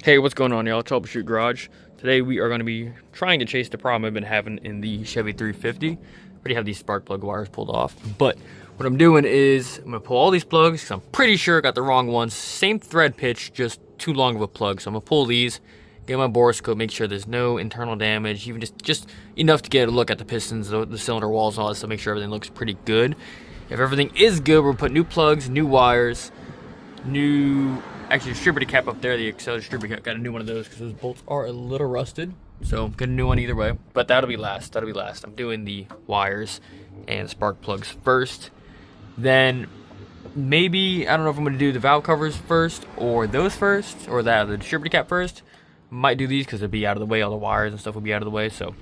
Hey, what's going on, y'all? Troubleshoot Garage. Today we are going to be trying to chase the problem I've been having in the Chevy 350. Already have these spark plug wires pulled off, but what I'm doing is I'm going to pull all these plugs because I'm pretty sure I got the wrong ones. Same thread pitch, just too long of a plug. So I'm going to pull these, get my borescope, make sure there's no internal damage, even just enough to get a look at the pistons, the cylinder walls, and all that stuff, make sure everything looks pretty good. If everything is good, we'll put new plugs, new wires, actually distributor cap up there, the Excel distributor cap, got a new one of those because those bolts are a little rusted. So get a new one either way, but that'll be last. I'm doing the wires and spark plugs first. Then maybe, I don't know if I'm gonna do the valve covers first or those first or the distributor cap first. Might do these because it'll be out of the way, all the wires and stuff will be out of the way. So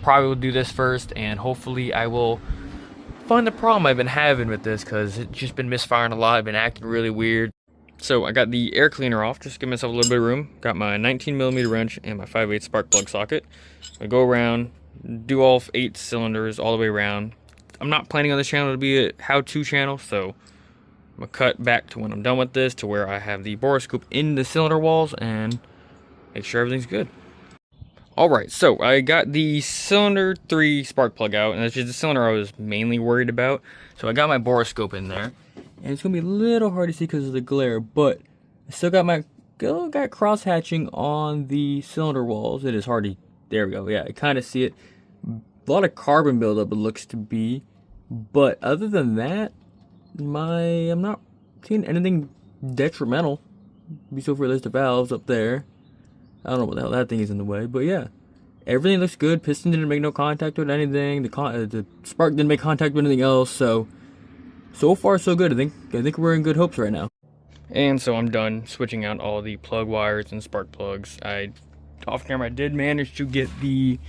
probably will do this first, and hopefully I will find the problem I've been having with this because it's just been misfiring a lot. I've been acting really weird. So I got the air cleaner off, just give myself a little bit of room. Got my 19mm wrench and my 5/8 spark plug socket. I go around, do all 8 cylinders all the way around. I'm not planning on this channel to be a how-to channel, so I'm gonna cut back to when I'm done with this to where I have the borescope in the cylinder walls and make sure everything's good. Alright, so I got the cylinder 3 spark plug out, and that's just the cylinder I was mainly worried about. So I got my borescope in there. And it's gonna be a little hard to see because of the glare, but I still got cross hatching on the cylinder walls. It is hard to, there we go, yeah, I kind of see it. A lot of carbon buildup it looks to be, but other than that, I'm not seeing anything detrimental. Be so for there's the valves up there. I don't know what the hell that thing is in the way, but yeah, everything looks good. Piston didn't make no contact with anything. The spark didn't make contact with anything else, so far so good. I think we're in good hopes right now. And so I'm done switching out all the plug wires and spark plugs. Off camera I did manage to get the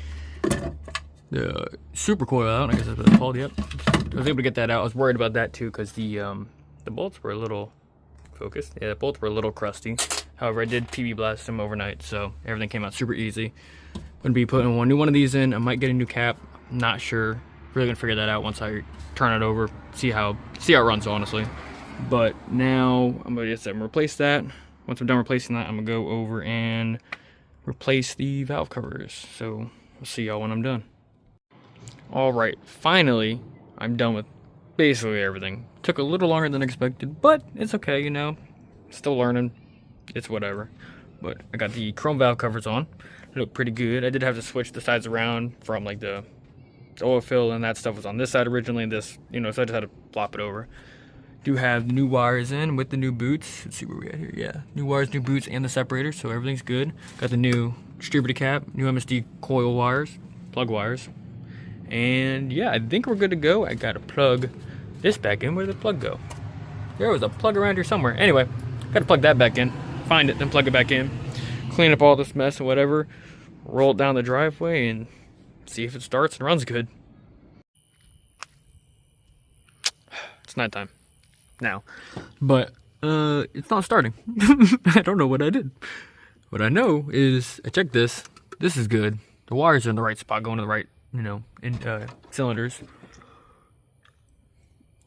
super coil out. I guess that's what it's called. Yep, I was able to get that out. I was worried about that too because the bolts were a little focused. Yeah, the bolts were a little crusty. However, I did PB blast them overnight, so everything came out super easy. Gonna be putting one new of these in. I might get a new cap. Not sure. Really gonna figure that out once I turn it over, see how it runs, honestly. But now I'm gonna just replace that. Once I'm done replacing that, I'm gonna go over and replace the valve covers. So I'll see y'all when I'm done. All right, finally I'm done with basically everything. Took a little longer than expected, but it's okay, you know. Still learning. It's whatever. But I got the chrome valve covers on. They look pretty good. I did have to switch the sides around from like the oil fill and that stuff was on this side originally, this, you know, so I just had to flop it over. Do have new wires in with the new boots. Let's see where we at here. Yeah, new wires, new boots, and the separator, so everything's good. Got the new distributor cap, new MSD coil wires, plug wires, and yeah, I think we're good to go. I gotta plug this back in. Where did the plug go? There was a plug around here somewhere. Anyway, gotta plug that back in, find it, then plug it back in, clean up all this mess and whatever, roll it down the driveway and see if it starts and runs good. It's nighttime now, but it's not starting. I don't know what I did. What I know is I checked this. This is good. The wires are in the right spot, going to the right, you know, cylinders.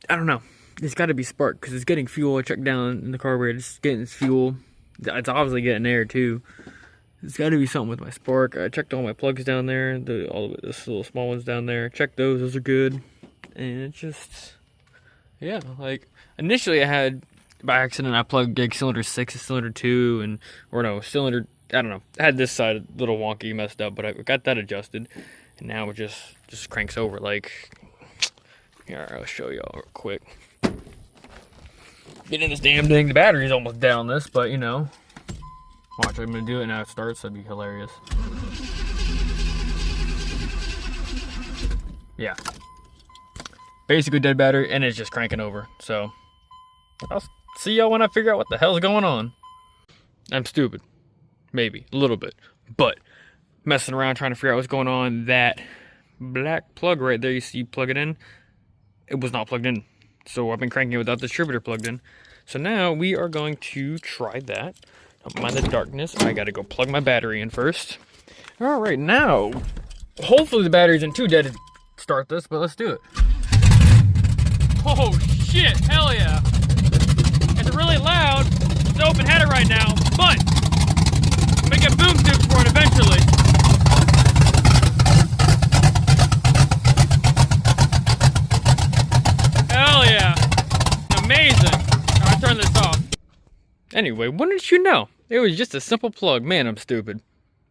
I don't know. It's got to be spark because it's getting fuel. I checked down in the carburetor. It's getting its fuel. It's obviously getting air too. It's got to be something with my spark. I checked all my plugs down there, all of the little small ones down there. Checked those are good. And it just, yeah, like initially I had, by accident, I plugged like cylinder 6 to cylinder 2, cylinder, I don't know. I had this side a little wonky, messed up, but I got that adjusted. And now it just cranks over. Like, here, I'll show y'all real quick. Get in this damn thing. The battery's almost dead on this, but you know. Watch, I'm gonna do it now. It starts. That'd be hilarious. Yeah. Basically dead battery, and it's just cranking over. So I'll see y'all when I figure out what the hell's going on. I'm stupid, maybe a little bit, but messing around trying to figure out what's going on. That black plug right there, you see, plug it in. It was not plugged in, so I've been cranking it without the distributor plugged in. So now we are going to try that. Don't mind the darkness. I gotta go plug my battery in first. All right, now, hopefully the battery isn't too dead to start this, but let's do it. Oh shit, hell yeah. It's really loud. It's open header right now, but anyway. What did you know? It was just a simple plug. Man, I'm stupid.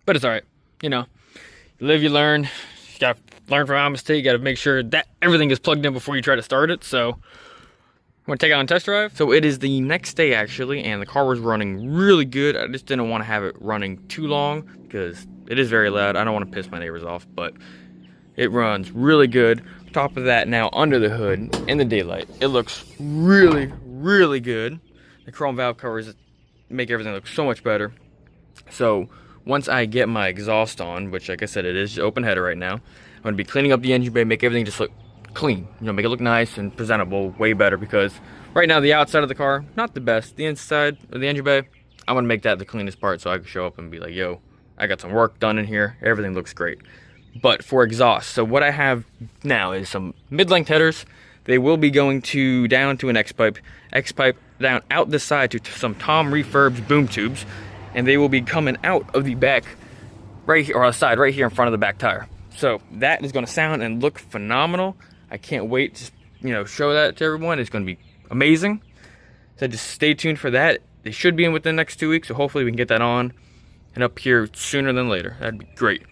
But it's alright. You know, you live, you learn. You gotta learn from our mistake. You gotta make sure that everything is plugged in before you try to start it. So, want to take it on a test drive? So it is the next day actually, and the car was running really good. I just didn't want to have it running too long because it is very loud. I don't want to piss my neighbors off, but it runs really good. On top of that, now under the hood in the daylight, it looks really, really good. The chrome valve covers make everything look so much better. So once I get my exhaust on, which like I said, it is open header right now, I'm going to be cleaning up the engine bay, make everything just look clean, you know, make it look nice and presentable, way better, because right now the outside of the car, not the best. The inside of the engine bay, I'm gonna make that the cleanest part so I can show up and be like, yo, I got some work done in here, everything looks great. But for exhaust, so what I have now is some mid-length headers. They will be going down to an X-pipe down out the side to some Tom Refurbs boom tubes, and they will be coming out of the back right here, or outside right here in front of the back tire. So that is gonna sound and look phenomenal. I can't wait to, you know, show that to everyone. It's going to be amazing. So just stay tuned for that. They should be in within the next 2 weeks, so hopefully we can get that on and up here sooner than later. That'd be great.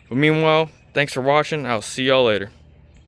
But meanwhile, thanks for watching. I'll see y'all later.